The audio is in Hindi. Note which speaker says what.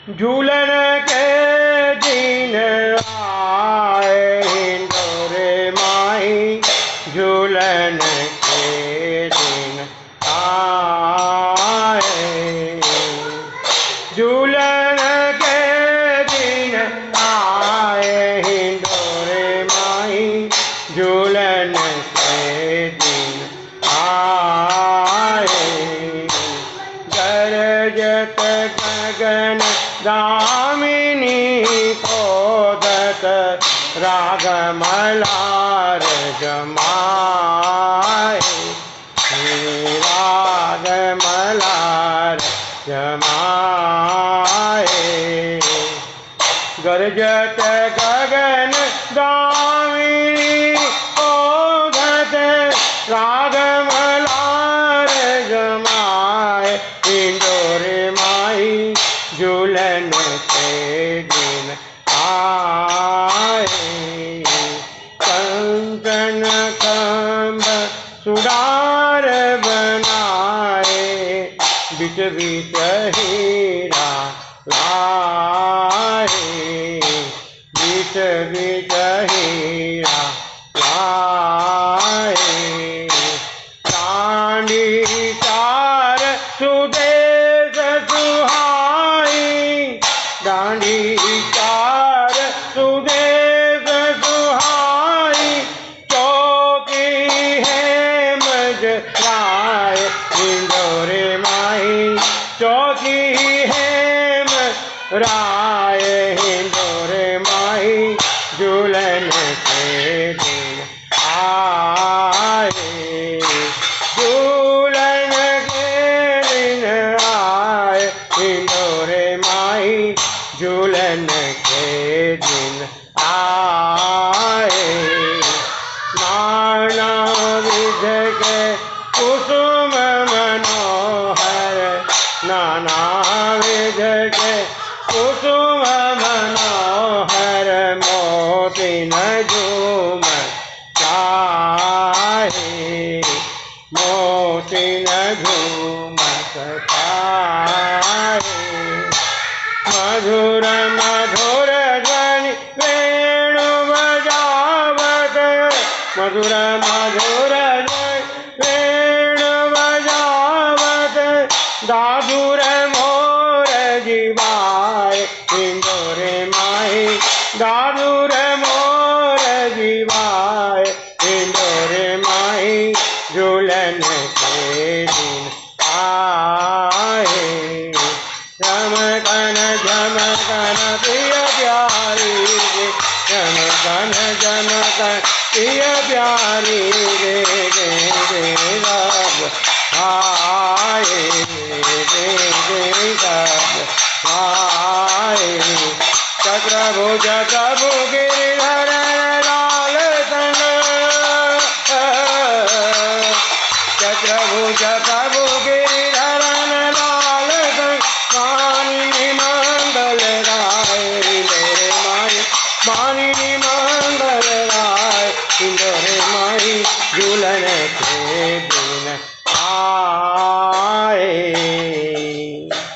Speaker 1: झूलन के दिन आए हिंदोरे माई, झूलन के दिन आए, झूलन के दिन आए हिंदोरे माई, झूलन के दिन आए। गरजत गगन दामिनी कोदत राग मलार जमाए, राग मलार जमाए। गरजत गगन दामिनी कोदत राग मलार जमाए, हिंदोरे माई झूलन के दिन आए। कंचन कंब सुडार बनाए, बिच बिच हीरा लाए, बिच बिच हीरा लाए। दांडी चार सुदेश सुहाई, दांडी चार सुदेश सुहाई, चौकी है मजराए हिंदोरे माई, चौकी है मजराए हिंदोरे माई, झूलन के दिन आए, झूलन के दिन आए हिंदोरे माई, झूलन के दिन आए। नाना विध के कुसुम मनोहर, नाना विध के कुसुम मनोहर, मोती न झूम चाहे, मोती न झूम चाहे। मधुर मधुर ध्वनि वेणु बजावत, मधुर मधुर ध्वनि वेणु बजावत, दादुर मोर जीवाए हिंदोरे माई, दादुर मोर जीवाए हिंदोरे माई, झूलन के दिन आए। झमकन झमकन प्रिय प्यारी रे, झमकन झमकन प्रिय प्यारी रे, रे रब आए, रे रब आए। चक्रभुज प्रभु गिरिधर लाल संग, चक्रभुज प्रभु गिरिधर लाल संग, मानी मंगल राय हिंदोरे माई, मानी